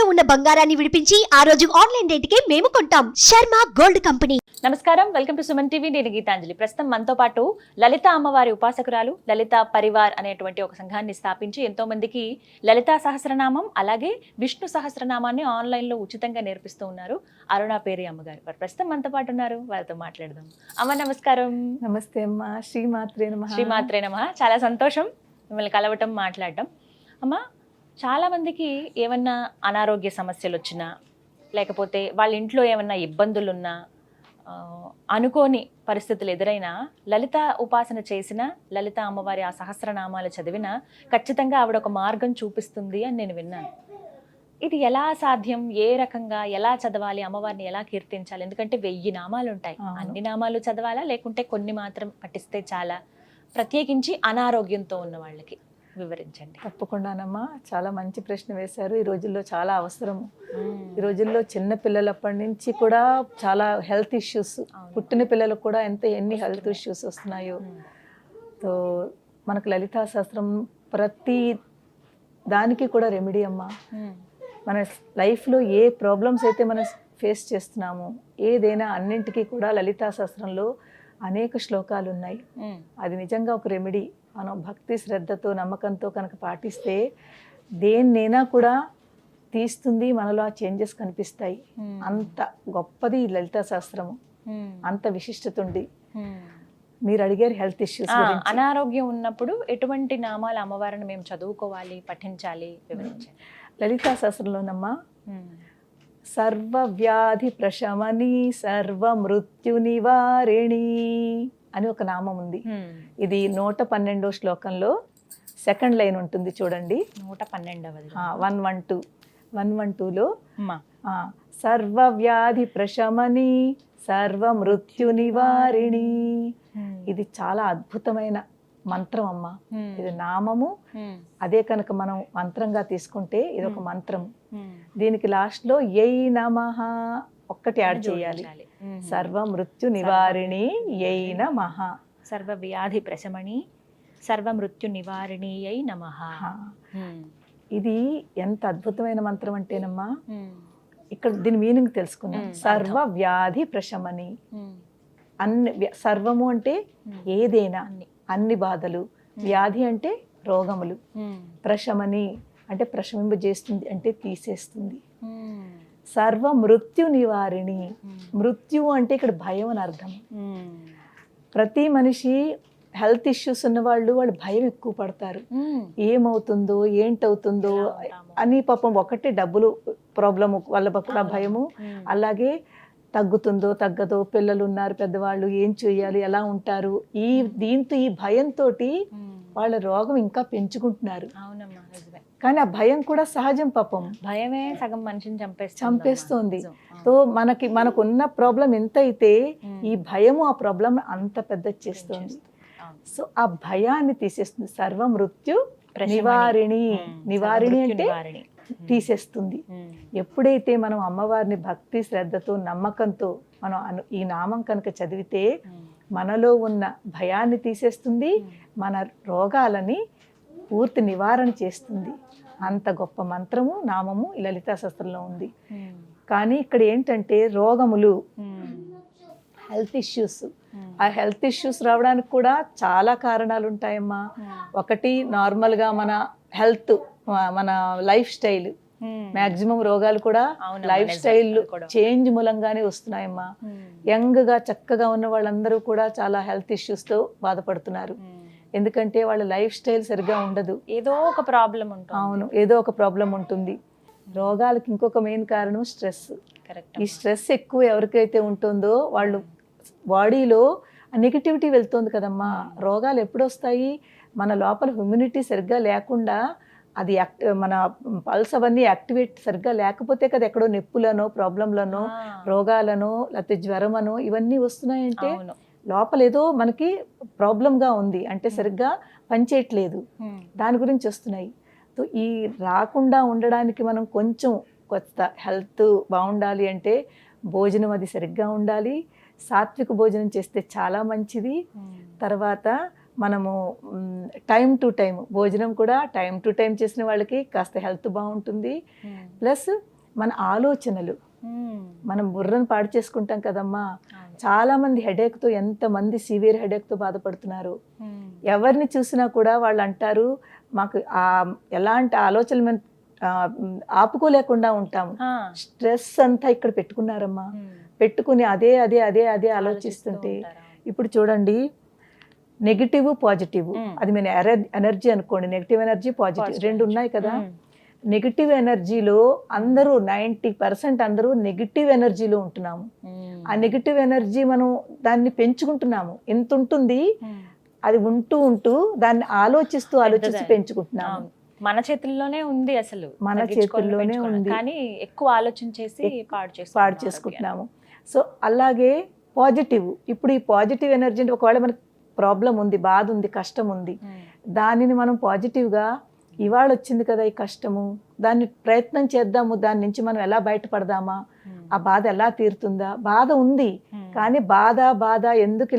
తాకట్టులో ఉన్న బంగారాన్ని విడిపించి ఆ రోజు ఆన్లైన్ రేటుకే మేము కొంటాం. Sharma gold company. నమస్కారం, వెల్కమ్ టు సుమన్ టీవీ. నేను గీతాంజలి. ప్రస్తుతం మనతో పాటు లలిత అమ్మవారి ఉపాసకురాలు లలిత పరివార్ అనేటువంటి ఒక సంఘాన్ని స్థాపించి ఎంతో మందికి లలితా సహస్రనామం అలాగే విష్ణు సహస్రనామాన్ని ఆన్లైన్ లో ఉచితంగా నేర్పిస్తూ ఉన్నారు అరుణ పేరి అమ్మగారు. వారు ప్రస్తుతం మనతో పాటు ఉన్నారు, వారితో మాట్లాడదాం. అమ్మ నమస్కారం. నమస్తే అమ్మా. శ్రీమాత్రే నమః. శ్రీమాత్రే నమః. చాలా సంతోషం మిమ్మల్ని కలవటం, మాట్లాడటం. అమ్మ, చాలా మందికి ఏమన్నా అనారోగ్య సమస్యలు వచ్చినా లేకపోతే వాళ్ళ ఇంట్లో ఏమన్నా ఇబ్బందులున్నా అనుకోని పరిస్థితులు ఎదురైనా లలిత ఉపాసన చేసిన లలిత అమ్మవారి ఆ సహస్రనామాలు చదివిన ఖచ్చితంగా ఆవిడ ఒక మార్గం చూపిస్తుంది అని నేను విన్నాను. ఇది ఎలా సాధ్యం? ఏ రకంగా ఎలా చదవాలి? అమ్మవారిని ఎలా కీర్తించాలి? ఎందుకంటే 1000 నామాలు ఉంటాయి. అన్ని నామాలు చదవాలా లేకుంటే కొన్ని మాత్రం పఠిస్తే చాలా? ప్రత్యేకించి అనారోగ్యంతో ఉన్న వాళ్ళకి వివరించండి. తప్పకుండానమ్మా, చాలా మంచి ప్రశ్న వేశారు. ఈ రోజుల్లో చాలా అవసరము. ఈ రోజుల్లో చిన్న పిల్లలప్పటి నుంచి కూడా చాలా హెల్త్ ఇష్యూస్, పుట్టిన పిల్లలకు కూడా ఎన్ని హెల్త్ ఇష్యూస్ వస్తున్నాయో. సో మనకు లలితా శాస్త్రం ప్రతి దానికి కూడా రెమెడీ అమ్మా. మన లైఫ్లో ఏ ప్రాబ్లమ్స్ అయితే మనం ఫేస్ చేస్తున్నామో ఏదైనా అన్నింటికీ కూడా లలితా శాస్త్రంలో అనేక శ్లోకాలు ఉన్నాయి. అది నిజంగా ఒక రెమెడీ. మనం భక్తి శ్రద్ధతో నమ్మకంతో కనుక పాటిస్తే దేన్నైనా కూడా తీస్తుంది, మనలో ఆ చేంజెస్ కనిపిస్తాయి. అంత గొప్పది ఈ లలితా శాస్త్రము, అంత విశిష్టత ఉంది. మీరు అడిగారు హెల్త్ ఇష్యూస్. అనారోగ్యం ఉన్నప్పుడు ఎటువంటి నామాలు అమ్మవారిని మేము చదువుకోవాలి, పఠించాలి, వివరించండి. లలితా శాస్త్రంలోనమ్మా సర్వ వ్యాధి ప్రశమని సర్వ మృత్యు నివారిణి అని ఒక నామం ఉంది. ఇది 112వ శ్లోకంలో సెకండ్ లైన్ ఉంటుంది చూడండి. 112వ 112లో సర్వ వ్యాధి ప్రశమని సర్వ మృత్యు నివారిణి. ఇది చాలా అద్భుతమైన మంత్రం అమ్మా. ఇది నామము. అదే కనుక మనం మంత్రంగా తీసుకుంటే ఇది ఒక మంత్రం. దీనికి లాస్ట్ లో యై నమః ఒక్కటి యాడ్ చేయాలి. సర్వ మృత్యు నివారిణి యై నమః. సర్వ వ్యాధి ప్రశమని సర్వ మృత్యు నివారిణి యై నమః. ఇది ఎంత అద్భుతమైన మంత్రం అంటేనమ్మా, ఇక్కడ దీని మీనింగ్ తెలుసుకుందాం. సర్వ వ్యాధి ప్రశమని, అన్ని సర్వము అంటే ఏదైనా, అన్ని బాధలు. వ్యాధి అంటే రోగములు. ప్రశమని అంటే ప్రశమింపజేస్తుంది, అంటే తీసేస్తుంది. సర్వ మృత్యు నివారిణి. మృత్యు అంటే ఇక్కడ భయం అని అర్థం. ప్రతి మనిషి హెల్త్ ఇష్యూస్ ఉన్న వాళ్ళు భయం ఎక్కువ పడతారు. ఏమవుతుందో ఏంటవుతుందో అని. పాపం ఒకటి డబ్బులు ప్రాబ్లము వల్ల కూడా భయము, అలాగే తగ్గుతుందో తగ్గదో, పిల్లలు ఉన్నారు, పెద్దవాళ్ళు ఏం చేయాలి, ఎలా ఉంటారు, దీంతో ఈ భయంతో వాళ్ళ రోగం ఇంకా పెంచుకుంటున్నారు. కానీ ఆ భయం కూడా సహజం. పాపం భయమే సగం మనిషిని చంపేస్తోంది. సో మనకున్న ప్రాబ్లం ఎంత అయితే ఈ భయము ఆ ప్రాబ్లం అంత పెద్ద చేస్తుంది. సో ఆ భయాన్ని తీసేస్తుంది. సర్వ మృత్యు నివారిణి. నివారిణి అంటే తీసేస్తుంది. ఎప్పుడైతే మనం అమ్మవారిని భక్తి శ్రద్ధతో నమ్మకంతో మనం ఈ నామం కనుక చదివితే మనలో ఉన్న భయాన్ని తీసేస్తుంది, మన రోగాలని పూర్తి నివారణ చేస్తుంది. అంత గొప్ప మంత్రము, నామము ఈ లలితా శాస్త్రంలో ఉంది. కానీ ఇక్కడ ఏంటంటే రోగములు, హెల్త్ ఇష్యూస్. ఆ హెల్త్ ఇష్యూస్ రావడానికి కూడా చాలా కారణాలు ఉంటాయమ్మా. ఒకటి నార్మల్గా మన హెల్త్, మన లైఫ్ స్టైల్. మాక్సిమం రోగాలు కూడా లైఫ్ స్టైల్ చేంజ్ మూలంగానే వస్తున్నాయమ్మా. యంగ్ గా చక్కగా ఉన్న వాళ్ళందరూ కూడా చాలా హెల్త్ ఇష్యూస్ తో బాధపడుతున్నారు. ఎందుకంటే వాళ్ళ లైఫ్ స్టైల్ సరిగ్గా ఉండదు. ఏదో ఒక ప్రాబ్లం ఉంటుంది. అవును, ఏదో ఒక ప్రాబ్లం ఉంటుంది. రోగాలకి ఇంకొక మెయిన్ కారణం స్ట్రెస్. ఈ స్ట్రెస్ ఎక్కువ ఎవరికైతే ఉంటుందో వాళ్ళు బాడీలో నెగిటివిటీ వెళ్తుంది కదమ్మా. రోగాలు ఎప్పుడు వస్తాయి? మన లోపల ఇమ్యూనిటీ సరిగ్గా లేకుండా, అది మన పల్స్ అవన్నీ యాక్టివేట్ సరిగ్గా లేకపోతే కదా ఎక్కడో నొప్పులనో, ప్రాబ్లంలనో, రోగాలనో, లేకపోతే జ్వరమనో ఇవన్నీ వస్తున్నాయంటే లోపల ఏదో మనకి ప్రాబ్లంగా ఉంది, అంటే సరిగ్గా పనిచేయట్లేదు. దాని గురించి వస్తున్నాయి. సో ఈ రాకుండా ఉండడానికి మనం కొంచెం కొత్త హెల్త్ బాగుండాలి అంటే భోజనం అది సరిగ్గా ఉండాలి. సాత్విక భోజనం చేస్తే చాలా మంచిది. తర్వాత మనము టైం టు టైం భోజనం కూడా టైం టు టైం చేసిన వాళ్ళకి కాస్త హెల్త్ బాగుంటుంది. ప్లస్ మన ఆలోచనలు, మనం బుర్రను పాడు చేసుకుంటాం కదమ్మా. చాలా మంది హెడేక్తో, ఎంతమంది సివియర్ హెడేక్తో బాధపడుతున్నారు. ఎవరిని చూసినా కూడా వాళ్ళు అంటారు మాకు ఎలాంటి ఆలోచనలు మేము ఆపుకోలేకుండా ఉంటాము. స్ట్రెస్ అంతా ఇక్కడ పెట్టుకున్నారమ్మా. పెట్టుకుని అదే అదే అదే అదే ఆలోచిస్తుంటే ఇప్పుడు చూడండి, నెగిటివ్ పాజిటివ్, అది మన ఎనర్జీ అనుకోండి. నెగిటివ్ ఎనర్జీ, పాజిటివ్ రెండు ఉన్నాయి కదా. నెగిటివ్ ఎనర్జీలో అందరూ 90% అందరూ నెగిటివ్ ఎనర్జీలో ఉంటున్నాము. ఆ నెగిటివ్ ఎనర్జీ మనం దాన్ని పెంచుకుంటున్నాము. ఎంత ఉంటుంది అది ఉంటూ ఉంటూ దాన్ని ఆలోచిస్తూ పెంచుకుంటున్నాము. మన చేతుల్లోనే ఉంది, అసలు మన చేతుల్లోనే ఉంది, కానీ ఎక్కువ ఆలోచన చేసి పాడు చేసుకుంటున్నాము. సో అలాగే పాజిటివ్, ఇప్పుడు ఈ పాజిటివ్ ఎనర్జీ అంటే ఒకవేళ మనకి ప్రాబ్లం ఉంది, బాధ ఉంది, కష్టం ఉంది, దానిని మనం పాజిటివ్గా ఇవాళ వచ్చింది కదా ఈ కష్టము, దాన్ని ప్రయత్నం చేద్దాము, దాని నుంచి మనం ఎలా బయటపడదామా, ఆ బాధ ఎలా తీరుతుందా. బాధ ఉంది కానీ బాధ ఎందుకు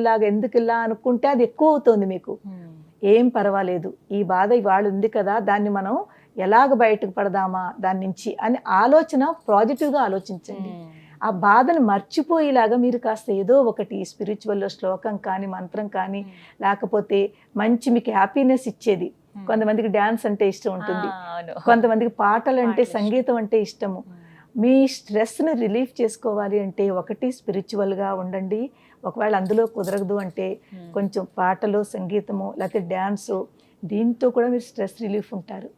ఇలా అనుకుంటే అది ఎక్కువ అవుతుంది మీకు. ఏం పర్వాలేదు, ఈ బాధ ఇవాళ ఉంది కదా, దాన్ని మనం ఎలాగ బయటకు పడదామా దాని నుంచి అని ఆలోచన పాజిటివ్గా ఆలోచించండి. ఆ బాధను మర్చిపోయేలాగా మీరు కాస్త ఏదో ఒకటి స్పిరిచువల్లో శ్లోకం కానీ, మంత్రం కానీ, లేకపోతే మంచి మీకు హ్యాపీనెస్ ఇచ్చేది. కొంతమందికి డ్యాన్స్ అంటే ఇష్టం ఉంటుంది, కొంతమందికి పాటలు అంటే, సంగీతం అంటే ఇష్టము. మీ స్ట్రెస్ని రిలీఫ్ చేసుకోవాలి అంటే ఒకటి స్పిరిచువల్గా ఉండండి. ఒకవేళ అందులో కుదరదు అంటే కొంచెం పాటలు, సంగీతము, లేకపోతే డ్యాన్సు, దీంతో కూడా మీరు స్ట్రెస్ రిలీఫ్ ఉంటారు.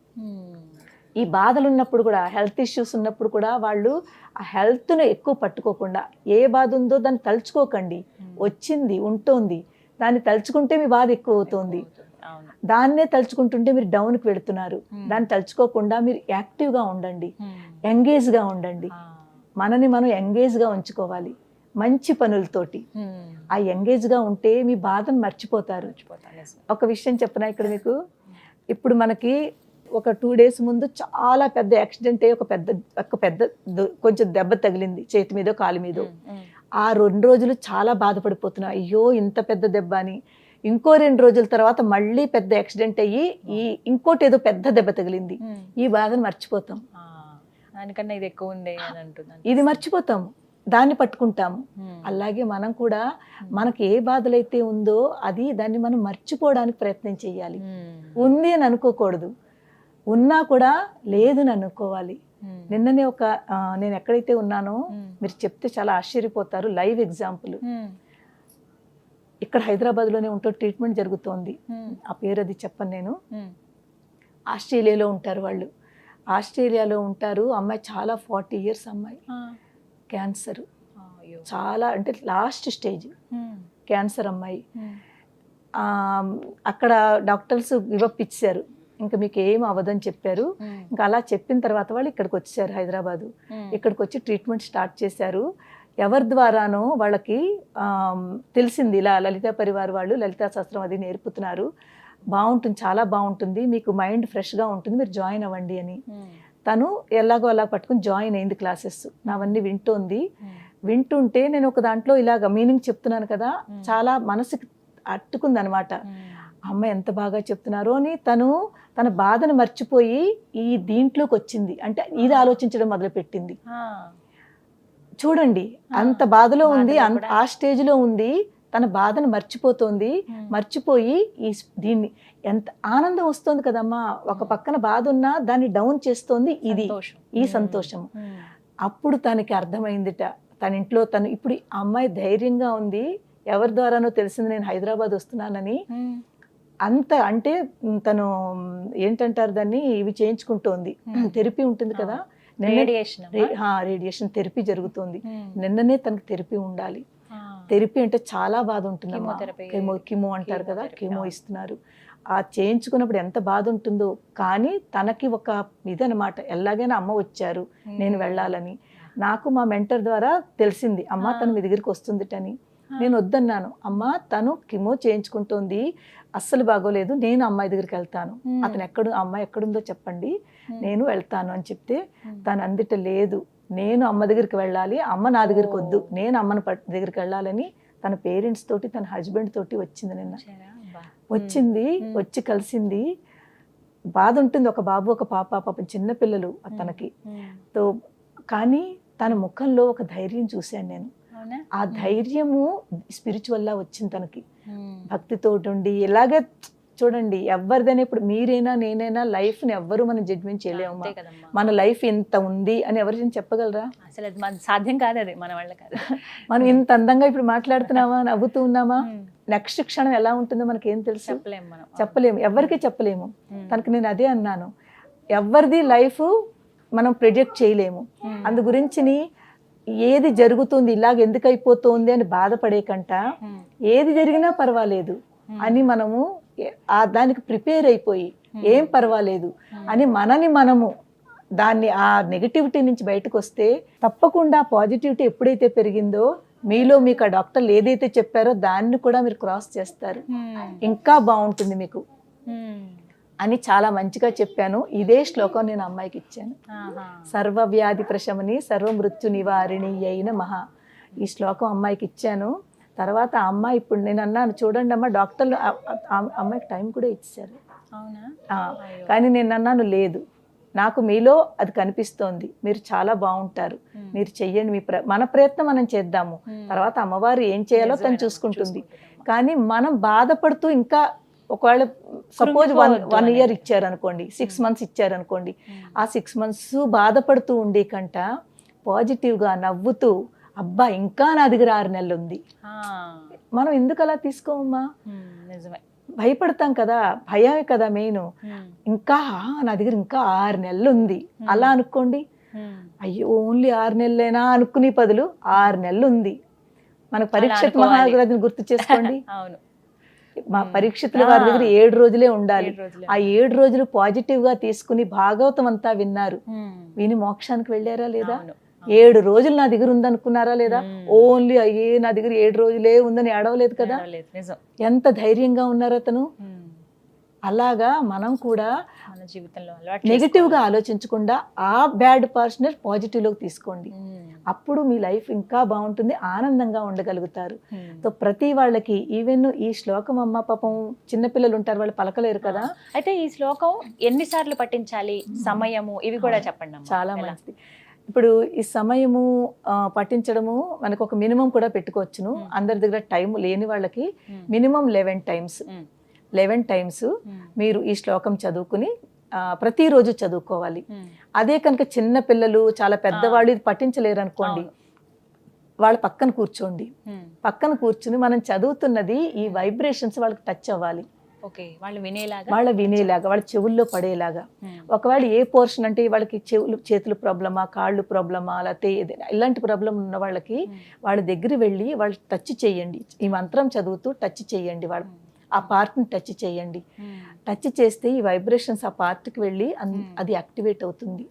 ఈ బాధలు ఉన్నప్పుడు కూడా, హెల్త్ ఇష్యూస్ ఉన్నప్పుడు కూడా వాళ్ళు ఆ హెల్త్ను ఎక్కువ పట్టుకోకుండా, ఏ బాధ ఉందో దాన్ని తలుచుకోకండి. వచ్చింది, ఉంటోంది, దాన్ని తలుచుకుంటే మీ బాధ ఎక్కువ అవుతుంది. దాన్నే తలుచుకుంటుంటే మీరు డౌన్కి వెళుతున్నారు. దాన్ని తలుచుకోకుండా మీరు యాక్టివ్గా ఉండండి, ఎంగేజ్గా ఉండండి. మనని మనం ఎంగేజ్గా ఉంచుకోవాలి మంచి పనులతోటి. ఆ ఎంగేజ్గా ఉంటే మీ బాధను మర్చిపోతారు. ఒక విషయం చెప్పనా ఇక్కడ మీకు. ఇప్పుడు మనకి ఒక 2 days ముందు చాలా పెద్ద యాక్సిడెంట్ అయ్యి ఒక పెద్ద కొంచెం దెబ్బ తగిలింది చేతి మీదో కాలు మీదో. ఆ 2 రోజులు చాలా బాధపడిపోతున్నా, అయ్యో ఇంత పెద్ద దెబ్బ అని. ఇంకో 2 రోజుల తర్వాత మళ్ళీ పెద్ద యాక్సిడెంట్ అయ్యి ఇంకోటి ఏదో పెద్ద దెబ్బ తగిలింది. ఈ బాధను మర్చిపోతాం. దానికన్నా ఇది ఎక్కువ ఉంది అని అంటున్నాను. ఇది మర్చిపోతాము, దాన్ని పట్టుకుంటాము. అలాగే మనం కూడా మనకి ఏ బాధలైతే ఉందో దాన్ని మనం మర్చిపోవడానికి ప్రయత్నం చేయాలి. ఉంది అని అనుకోకూడదు, ఉన్నా కూడా లేదని అనుకోవాలి. నిన్ననే నేను ఎక్కడైతే ఉన్నానో మీరు చెప్తే చాలా ఆశ్చర్యపోతారు. లైవ్ ఎగ్జాంపుల్, ఇక్కడ హైదరాబాద్లోనే ఉంటూ ట్రీట్మెంట్ జరుగుతోంది. ఆ పేరు అది చెప్పను నేను. ఆస్ట్రేలియాలో ఉంటారు వాళ్ళు. ఆస్ట్రేలియాలో ఉంటారు. అమ్మాయి చాలా 40 years అమ్మాయి, క్యాన్సర్, చాలా అంటే లాస్ట్ స్టేజ్ క్యాన్సర్ అమ్మాయి. అక్కడ డాక్టర్స్ గివప్ ఇచ్చారు, ఇంకా మీకు ఏం అవ్వదని చెప్పారు. ఇంకా అలా చెప్పిన తర్వాత వాళ్ళు ఇక్కడికి వచ్చారు, హైదరాబాదు. ఇక్కడికి వచ్చి ట్రీట్మెంట్ స్టార్ట్ చేశారు. ఎవరి ద్వారానో వాళ్ళకి తెలిసింది, ఇలా లలితా పరివార్ వాళ్ళు లలితా శాస్త్రం అది నేర్పుతున్నారు, బాగుంటుంది, చాలా బాగుంటుంది, మీకు మైండ్ ఫ్రెష్గా ఉంటుంది, మీరు జాయిన్ అవ్వండి అని. తను ఎలాగో అలా పట్టుకుని జాయిన్ అయింది క్లాసెస్. నావన్నీ వింటుంటే నేను ఒక దాంట్లో ఇలాగ మీనింగ్ చెప్తున్నాను కదా, చాలా మనసుకి అట్టుకుంది అనమాట. అమ్మ ఎంత బాగా చెప్తున్నారో అని తన బాధను మర్చిపోయి ఈ దీంట్లోకి వచ్చింది. అంటే ఇది ఆలోచించడం మొదలుపెట్టింది. చూడండి, అంత బాధలో ఉంది, ఆ స్టేజ్లో ఉంది, తన బాధను మర్చిపోతోంది. మర్చిపోయి దీన్ని ఎంత ఆనందం వస్తుంది కదమ్మా. ఒక పక్కన బాధ ఉన్నా దాన్ని డౌన్ చేస్తోంది ఈ సంతోషము. అప్పుడు తనకి అర్థమైందిట, తన ఇంట్లో ఇప్పుడు అమ్మాయి ధైర్యంగా ఉంది. ఎవరి ద్వారానో తెలిసింది నేను హైదరాబాద్ వస్తున్నానని. అంత అంటే తను ఏంటంటారు దాన్ని, ఇవి చేయించుకుంటోంది, థెరపీ ఉంటుంది కదా, రేడియేషన్ థెరపీ జరుగుతుంది. నిన్ననే తనకి థెరపీ ఉండాలి. థెరపీ అంటే చాలా బాధ ఉంటుంది, కిమో అంటారు కదా, కిమో ఇస్తున్నారు. ఆ చేయించుకున్నప్పుడు ఎంత బాధ ఉంటుందో. కానీ తనకి ఒక ఇదనమాట, ఎలాగైనా అమ్మ వచ్చారు, నేను వెళ్ళాలని. నాకు మా మెంటర్ ద్వారా తెలిసింది, అమ్మ తను మీ దగ్గరికి వస్తుందిటని. నేను వద్దన్నాను, అమ్మ తను కిమో చేయించుకుంటోంది, అస్సలు బాగోలేదు, నేను అమ్మాయి దగ్గరికి వెళ్తాను, అమ్మాయి ఎక్కడుందో చెప్పండి, నేను వెళ్తాను అని చెప్తే తను అందిట లేదు, నేను అమ్మ దగ్గరికి వెళ్ళాలి, అమ్మ నా దగ్గరికి వద్దు, నేను అమ్మని దగ్గరికి వెళ్ళాలని తన పేరెంట్స్ తోటి, తన హస్బెండ్ తోటి వచ్చింది. నిన్న వచ్చి కలిసింది. బాధ ఉంటుంది, ఒక బాబు ఒక పాప, పాపం చిన్న పిల్లలు తనకి. తో కానీ తన ముఖంలో ఒక ధైర్యం చూశాను నేను. అవునా? ఆ ధైర్యము స్పిరిచువల్లా వచ్చింది తనకి, భక్తితో ఉండి. ఇలాగే చూడండి, ఎవరిదైనా ఇప్పుడు మీరైనా నేనైనా లైఫ్ని ఎవ్వరు మనం జడ్జ్మెంట్ చేయలేము. అంతే కదమ్మా. మన లైఫ్ ఇంత ఉంది అని ఎవరైనా చెప్పగలరా? అసలు అది మన సాధ్యం కాదు, అది మన వల్ల కాదు. మనం ఇంత అందంగా ఇప్పుడు మాట్లాడుతున్నామా, నవ్వుతూ ఉన్నామా, నెక్స్ట్ క్షణం ఎలా ఉంటుందో మనకేం తెలుసు? చెప్పలేము మనం. చెప్పలేము, ఎవరికి చెప్పలేము. తనకి నేను అదే అన్నాను, ఎవరిది లైఫ్ మనం ప్రిడిక్ట్ చేయలేము. అందు గురించి ఏది జరుగుతుంది, ఇలాగ ఎందుకు అయిపోతుంది అని బాధపడే కంట ఏది జరిగినా పర్వాలేదు అని మనము దానికి ప్రిపేర్ అయిపోయి ఏం పర్వాలేదు అని మనము దాన్ని ఆ నెగటివిటీ నుంచి బయటకు వస్తే తప్పకుండా పాజిటివిటీ ఎప్పుడైతే పెరిగిందో మీలో మీకు ఆ డాక్టర్లు ఏదైతే చెప్పారో దాన్ని కూడా మీరు క్రాస్ చేస్తారు, ఇంకా బాగుంటుంది మీకు అని చాలా మంచిగా చెప్పాను. ఇదే శ్లోకం నేను అమ్మాయికి ఇచ్చాను. సర్వవ్యాధి ప్రశమని సర్వమృత్యు నివారిణి అయిన మహా, ఈ శ్లోకం అమ్మాయికి ఇచ్చాను. తర్వాత ఆ అమ్మాయి, ఇప్పుడు నేను అన్నాను చూడండి అమ్మ, డాక్టర్లు అమ్మాయికి టైం కూడా ఇచ్చారు. కానీ నేను అన్నాను లేదు, నాకు మీలో అది కనిపిస్తోంది, మీరు చాలా బాగుంటారు, మీరు చెయ్యండి, మన ప్రయత్నం మనం చేద్దాము, తర్వాత అమ్మవారు ఏం చేయాలో తను చూసుకుంటుంది. కానీ మనం బాధపడుతూ ఇంకా ఒకవేళ సపోజ్ 1 year ఇచ్చారనుకోండి, 6 months ఇచ్చారనుకోండి, ఆ 6 months బాధపడుతూ ఉండే కంట పాజిటివ్గా నవ్వుతూ అబ్బా ఇంకా నా దగ్గర 6 నెలలు ఉంది, మనం ఎందుకు అలా తీసుకోమమ్మా? భయపడతాం కదా, భయమే కదా మెయిన్. ఇంకా నా దగ్గర ఇంకా 6 నెలలు ఉంది అలా అనుకోండి. అయ్యో ఓన్లీ 6 నెలలేనా అనుకునే బదులు 6 నెలలు ఉంది. మనకు పరీక్షిత్ మహారాజుని గుర్తు చేసుకోండి. మా పరీక్షితుల వారి దగ్గర 7 రోజులే ఉండాలి. ఆ 7 రోజులు పాజిటివ్ గా తీసుకుని భాగవతం అంతా విన్నారు, విని మోక్షానికి వెళ్ళారా లేదా? 7 రోజులు నా దగ్గర ఉందనుకున్నారా లేదా? ఓన్లీ అయ్యే నా దగ్గర 7 రోజులే ఉందని ఏడవలేదు కదా. ఎంత ధైర్యంగా ఉన్నారు అతను. అలాగా మనం కూడా నెగిటివ్ గా ఆలోచించకుండా ఆ బ్యాడ్ పర్సన్ పాజిటివ్ లోకి తీసుకోండి, అప్పుడు మీ లైఫ్ ఇంకా బాగుంటుంది, ఆనందంగా ఉండగలుగుతారు. సో ప్రతి వాళ్ళకి ఈవెన్ ఈ శ్లోకం అమ్మ పాపం చిన్నపిల్లలు ఉంటారు, వాళ్ళు పలకలేరు కదా. అయితే ఈ శ్లోకం ఎన్నిసార్లు పఠించాలి, సమయము ఇవి కూడా చెప్పండి. చాలా మంచిది. ఇప్పుడు ఈ సమయము పఠించడము మనకు ఒక మినిమం కూడా పెట్టుకోవచ్చును. అందరి దగ్గర టైం లేని వాళ్ళకి మినిమం 11 times మీరు ఈ శ్లోకం చదువుకుని ప్రతిరోజు చదువుకోవాలి. అదే కనుక చిన్న పిల్లలు చాలా పెద్దవాళ్ళు ఇది పఠించలేరు అనుకోండి, వాళ్ళ పక్కన కూర్చోండి. పక్కన కూర్చుని మనం చదువుతున్నది ఈ వైబ్రేషన్స్ వాళ్ళకి టచ్ అవ్వాలి, వాళ్ళ వినేలాగా, వాళ్ళ చెవుల్లో పడేలాగా. ఒకవేళ ఏ పోర్షన్ అంటే వాళ్ళకి చేతులు ప్రాబ్లమా, కాళ్ళు ప్రాబ్లమా, లేకపోతే ఇలాంటి ప్రాబ్లం ఉన్న వాళ్ళకి వాళ్ళ దగ్గర వెళ్ళి వాళ్ళు టచ్ చేయండి. ఈ మంత్రం చదువుతూ టచ్ చేయండి, వాళ్ళు ఆ పార్ట్ని టచ్ చేయండి. టచ్ చేస్తే ఈ వైబ్రేషన్స్ ఆ పార్ట్కి వెళ్ళి అది యాక్టివేట్ అవుతుంది.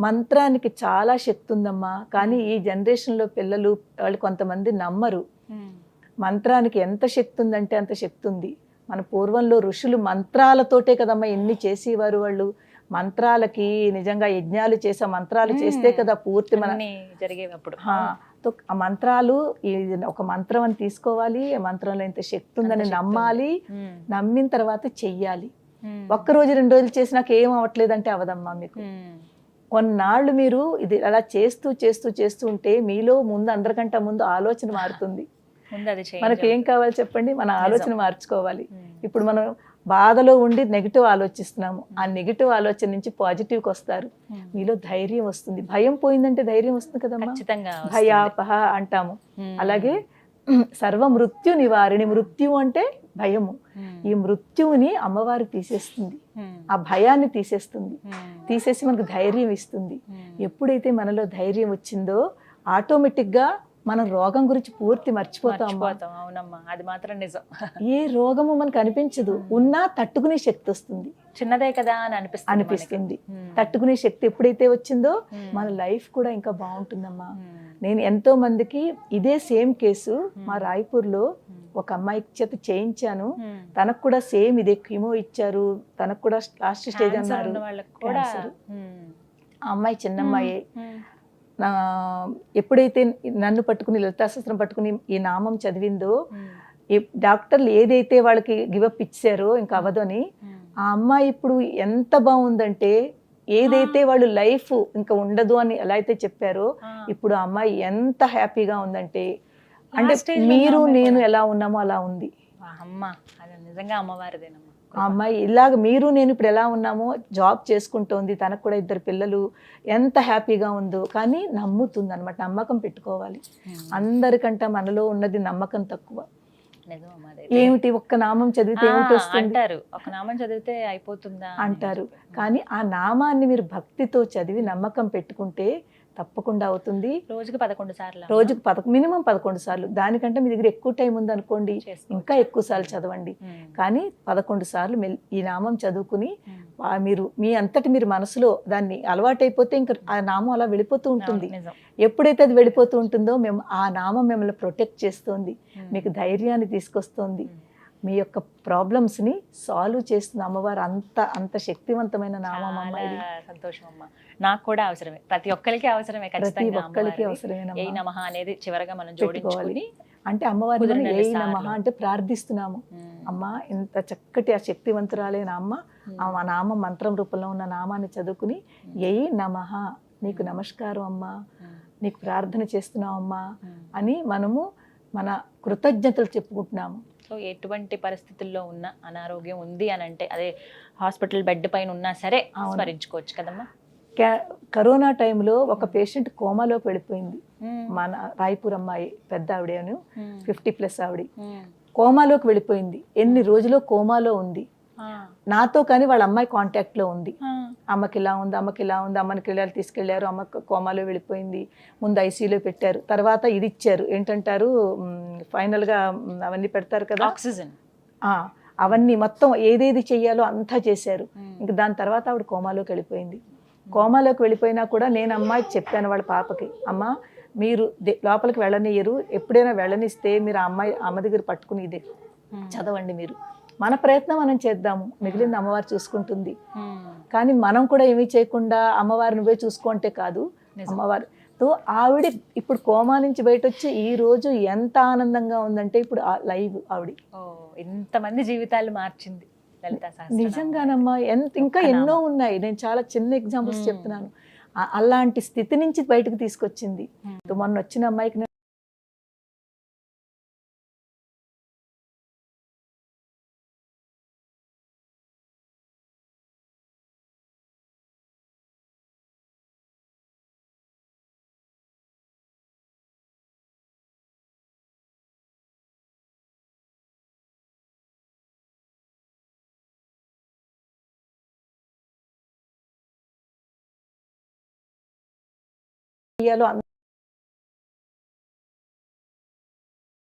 మంత్రానికి చాలా శక్తి ఉందమ్మా, కానీ ఈ జనరేషన్లో పిల్లలు వాళ్ళు కొంతమంది నమ్మరు. మంత్రానికి ఎంత శక్తి ఉందంటే అంత శక్తి ఉంది. మన పూర్వంలో ఋషులు మంత్రాలతోటే కదమ్మా ఎన్ని చేసేవారు. వాళ్ళు మంత్రాలకి నిజంగా యజ్ఞాలు చేసే మంత్రాలు చేస్తే కదా పూర్తి మన జరిగేటప్పుడు. ఆ మంత్రాలు ఒక మంత్రం అని తీసుకోవాలి, ఆ మంత్రంలో ఇంత శక్తి ఉందని నమ్మాలి, నమ్మిన తర్వాత చెయ్యాలి. 1 రోజు 2 రోజులు చేసినాక ఏం అవ్వట్లేదంటే అవదమ్మా మీకు. కొన్నాళ్ళు మీరు ఇది అలా చేస్తూ చేస్తూ చేస్తూ ఉంటే మీలో ముందు అందరికంటే ముందు ఆలోచన మారుతుంది. మనకి ఏం కావాలి చెప్పండి, మన ఆలోచన మార్చుకోవాలి. ఇప్పుడు మనం బాధలో ఉండి నెగిటివ్ ఆలోచిస్తున్నాము, ఆ నెగిటివ్ ఆలోచన నుంచి పాజిటివ్కి వస్తారు, మీలో ధైర్యం వస్తుంది. భయం పోయిందంటే ధైర్యం వస్తుంది కదమ్మా, భయాపహ అంటాము. అలాగే సర్వ మృత్యు నివారిణి, మృత్యు అంటే భయము, ఈ మృత్యువుని అమ్మవారు తీసేస్తుంది, ఆ భయాన్ని తీసేసి మనకు ధైర్యం ఇస్తుంది. ఎప్పుడైతే మనలో ధైర్యం వచ్చిందో ఆటోమేటిక్గా మనం రోగం గురించి పూర్తి మర్చిపోతాం. అవునమ్మా, అది మాత్రం నిజం. ఏ రోగము మనకు అనిపించదు, ఉన్నా తట్టుకునే శక్తి వస్తుంది. చిన్నదే కదా అని అనిపిస్తుంది. తట్టుకునే శక్తి ఎప్పుడైతే వచ్చిందో మన లైఫ్ కూడా ఇంకా బాగుంటుందమ్మా. నేను ఎంతో మందికి ఇదే సేమ్ కేసు మా రాయ్పూర్లో ఒక అమ్మాయి చేత చేయించాను. తనకు కూడా సేమ్ ఇదే కీమో ఇచ్చారు, తనకు కూడా లాస్ట్ స్టేజ్ అన్నారు. ఆ అమ్మాయి చిన్నమ్మాయే. ఎప్పుడైతే నన్ను పట్టుకుని లలితాశాస్త్రం పట్టుకుని ఈ నామం చదివిందో, ఈ డాక్టర్లు ఏదైతే వాళ్ళకి గివప్ ఇచ్చారో ఇంకా అవ్వదని, ఆ అమ్మాయి ఇప్పుడు ఎంత బాగుందంటే ఏదైతే వాళ్ళు లైఫ్ ఇంకా ఉండదు అని ఎలా అయితే చెప్పారో ఆ. ఇప్పుడు ఆ అమ్మాయి ఎంత హ్యాపీగా ఉందంటే, అంటే Last stage లో మీరు ఉన్న అమ్మాయి నేను కూడా. ఎలా ఉన్నామో అలా ఉంది. అమ్మ అది నిజంగా అమ్మవారిదేనమ్మా ఆ అమ్మాయి ఇలాగ మీరు నేను ఇప్పుడు ఎలా ఉన్నామో జాబ్ చేసుకుంటోంది, తనకు కూడా 2 పిల్లలు, ఎంత హ్యాపీగా ఉందో. కానీ నమ్ముతుంది అనమాట, నమ్మకం పెట్టుకోవాలి. అందరికంటే మనలో ఉన్నది నమ్మకం తక్కువ. నిజం అమ్మా అది. ఏమిటి ఒక్క నామం చదివితే ఏమిటి వస్తుంది అంటారు ఒక నామం చదివితే అయిపోతుందా అని అంటారు. చెప్పి. కానీ ఆ నామాన్ని మీరు భక్తితో చదివి నమ్మకం పెట్టుకుంటే తప్పకుండా అవుతుంది. రోజుకి 11 సార్లు అమ్మా? రోజుకు మినిమం 11 సార్లు. దానికంటే మీ దగ్గర ఎక్కువ టైం ఉందనుకోండి చేసుకోవచ్చు. ఇంకా ఎక్కువ సార్లు చదవండి. ఉమ్. కానీ 11 సార్లు ఈ నామం చదువుకుని ఉమ్. మీరు మీ అంతటి మీరు మనసులో దాన్ని అలవాటైపోతే ఇంకా ఆ నామం అలా వెళ్ళిపోతూ ఉంటుంది. నిజం. ఎప్పుడైతే అది వెళ్ళిపోతూ ఉంటుందో మేము ఆ నామం మిమ్మల్ని ప్రొటెక్ట్ చేస్తోంది, ఉమ్. మీకు ధైర్యాన్ని తీసుకొస్తోంది, ఉమ్. మీ యొక్క ప్రాబ్లమ్స్ ని సాల్వ్ చేస్తుంది అమ్మవారు. అంత అంత శక్తివంతమైన నామం అమ్మ ఇది. చాలా సంతోషం అమ్మా. నాకు కూడా అవసరమే, ప్రతి ఒక్కరికి అవసరమే ప్రతి ఖచ్చితంగా ఒక్కరికి అమ్మవారిది. అవసరమైన ఏ నమః అనేది చివరగా మనం పెట్టుకోవాలి. జోడించుకుని అంటే అమ్మవారిని కుదిరినన్ని మనం ఏ నమః సార్లు. అంటే ప్రార్థిస్తున్నాము. అమ్మ ఇంత చక్కటి ఆ శక్తివంతురాలైన అమ్మ ఆ నామం మంత్రం రూపంలో ఉన్న నామాన్ని చదువుకుని ఏ నమః, నీకు నమస్కారం అమ్మా, నీకు ప్రార్థన చేస్తున్నావు అమ్మా అని మనము మన కృతజ్ఞతలు చెప్పుకుంటున్నాము. సో ఎటువంటి పరిస్థితుల్లో ఉన్న అనారోగ్యం ఉంది అని అంటే అదే హాస్పిటల్ బెడ్ పైన ఉన్నా సరే అవును. స్మరించుకోవచ్చు కదమ్మా. కరోనా టైంలో ఒక పేషెంట్ కోమాలోకి వెళ్ళిపోయింది. మన రాయపూర్ అమ్మాయి, పెద్ద ఆవిడను, 50+ ఆవిడ కోమాలోకి వెళ్ళిపోయింది. ఎన్ని రోజులు కోమాలో ఉంది. నాతో కానీ వాళ్ళ అమ్మాయి కాంటాక్ట్లో ఉంది. అమ్మకి ఇలా ఉంది, అమ్మకి ఇలా ఉంది, అమ్మకి ఇలా తీసుకెళ్లారు, అమ్మ కోమాలో వెళ్ళిపోయింది, ముందు ఐసీయూలో పెట్టారు, తర్వాత ఇది ఇచ్చారు ఏంటంటారు ఫైనల్గా అవన్నీ పెడతారు కదా ఆక్సిజన్, అవన్నీ మొత్తం ఏదేది చెయ్యాలో అంతా చేశారు. ఇంకా దాని తర్వాత ఆవిడ కోమాలోకి వెళ్ళిపోయింది. కోమాలోకి వెళ్ళిపోయినా కూడా నేను అమ్మాయికి చెప్పాను, వాళ్ళ పాపకి, అమ్మ మీరు లోపలికి వెళ్ళనియరు, ఎప్పుడైనా వెళ్ళనిస్తే మీరు ఆ అమ్మ దగ్గర పట్టుకుని ఇదే చదవండి, మీరు మన ప్రయత్నం మనం చేద్దాము, మిగిలింది అమ్మవారు చూసుకుంటుంది. కానీ మనం కూడా ఏమీ చేయకుండా అమ్మవారు నువ్వే చూసుకుంటే కాదు, అమ్మవారితో ఆవిడ ఇప్పుడు కోమా నుంచి బయట వచ్చి ఈ రోజు ఎంత ఆనందంగా ఉందంటే ఇప్పుడు లైవ్ ఆవిడ ఇంతమంది జీవితాలు మార్చింది లలితా సహస్రనామం. నిజంగానమ్మా. ఇంకా ఎన్నో ఉన్నాయి, నేను చాలా చిన్న ఎగ్జాంపుల్స్ చెప్తున్నాను. అలాంటి స్థితి నుంచి బయటకు తీసుకొచ్చింది. మొన్న వచ్చిన అమ్మాయికి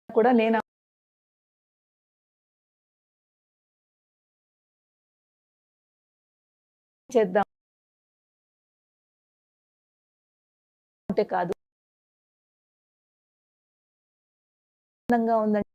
కూడా నేను చేద్దాం అంటే కాదు, ఆనందంగా ఉందంటే